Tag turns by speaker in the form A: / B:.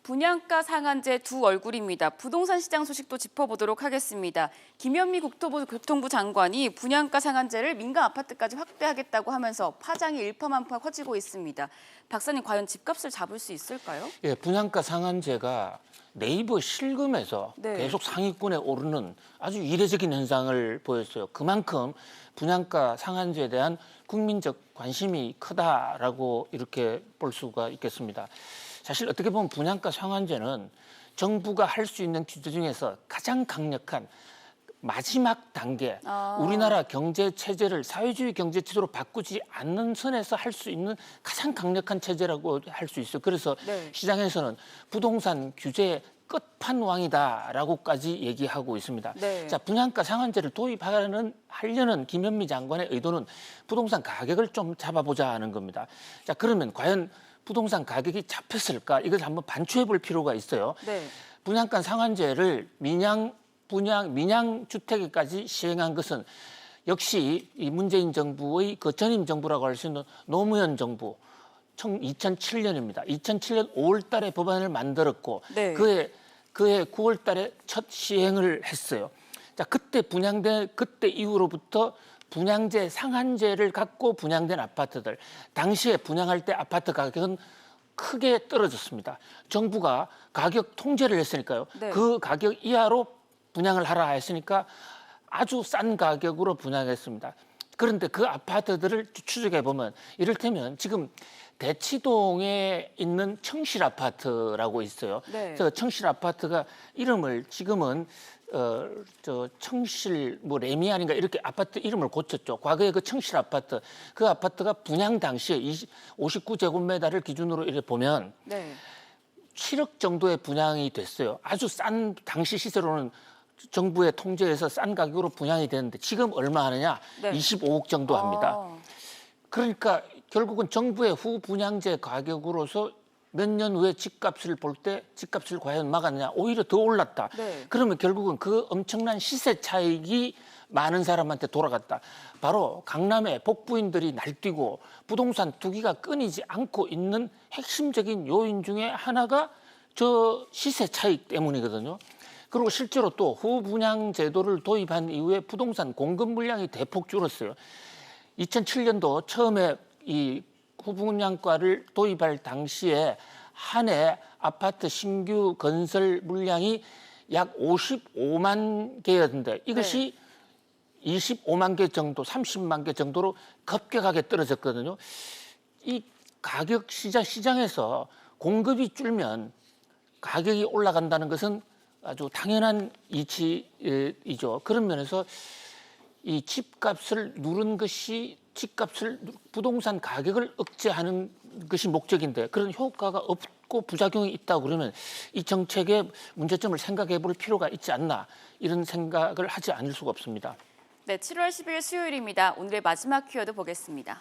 A: 분양가 상한제 두 얼굴입니다. 부동산 시장 소식도 짚어보도록 하겠습니다. 김현미 국토부 장관이 분양가 상한제를 민간 아파트까지 확대하겠다고 하면서 파장이 일파만파 커지고 있습니다. 박사님, 과연 집값을 잡을 수 있을까요?
B: 예, 분양가 상한제가 네이버 실금에서 계속 상위권에 오르는 아주 이례적인 현상을 보였어요. 그만큼 분양가 상한제에 대한 국민적 관심이 크다라고 이렇게 볼 수가 있겠습니다. 사실 어떻게 보면 분양가 상한제는 정부가 할 수 있는 규제 중에서 가장 강력한 마지막 단계, 우리나라 경제 체제를 사회주의 경제 체제로 바꾸지 않는 선에서 할 수 있는 가장 강력한 체제라고 할 수 있어요. 그래서 시장에서는 부동산 규제의 끝판왕이다라고까지 얘기하고 있습니다. 자, 분양가 상한제를 하려는 김현미 장관의 의도는 부동산 가격을 좀 잡아보자 하는 겁니다. 자, 그러면 과연 부동산 가격이 잡혔을까? 이걸 한번 반추해 볼 필요가 있어요. 분양가 상한제를 민양 주택에까지 시행한 것은 역시 이 문재인 정부의 그 전임 정부라고 할 수 있는 노무현 정부 2007년입니다. 2007년 5월 달에 법안을 만들었고 그해 9월 달에 첫 시행을 했어요. 자, 그때 이후로부터 분양제 상한제를 갖고 분양된 아파트들, 당시에 분양할 때 아파트 가격은 크게 떨어졌습니다. 정부가 가격 통제를 했으니까요. 그 가격 이하로 분양을 하라 했으니까 아주 싼 가격으로 분양했습니다. 그런데 그 아파트들을 추적해 보면 이를테면 지금 대치동에 있는 청실 아파트라고 있어요. 저 청실 아파트가 이름을 지금은 청실 레미안인가 이렇게 아파트 이름을 고쳤죠. 과거에 그 청실 아파트, 그 아파트가 분양 당시에 59제곱미터를 기준으로 이렇게 보면 7억 정도의 분양이 됐어요. 아주 싼 당시 시세로는 정부의 통제에서 싼 가격으로 분양이 되는데 지금 얼마 하느냐? 25억 정도 합니다. 그러니까 결국은 정부의 후분양제 가격으로서 몇 년 후에 집값을 볼 때 집값을 과연 막았느냐? 오히려 더 올랐다. 그러면 결국은 그 엄청난 시세 차익이 많은 사람한테 돌아갔다. 바로 강남의 복부인들이 날뛰고 부동산 투기가 끊이지 않고 있는 핵심적인 요인 중에 하나가 저 시세 차익 때문이거든요. 그리고 실제로 또 후분양 제도를 도입한 이후에 부동산 공급 물량이 대폭 줄었어요. 2007년도 처음에 이 후분양가를 도입할 당시에 한 해 아파트 신규 건설 물량이 약 55만 개였는데 이것이 25만 개 정도, 30만 개 정도로 급격하게 떨어졌거든요. 이 가격 시장에서 공급이 줄면 가격이 올라간다는 것은 아주 당연한 이치이죠. 그런 면에서 이 집값을 누른 것이 부동산 가격을 억제하는 것이 목적인데 그런 효과가 없고 부작용이 있다고 그러면 이 정책의 문제점을 생각해 볼 필요가 있지 않나 이런 생각을 하지 않을 수가 없습니다.
A: 네, 7월 10일 수요일입니다. 오늘의 마지막 키워드 보겠습니다.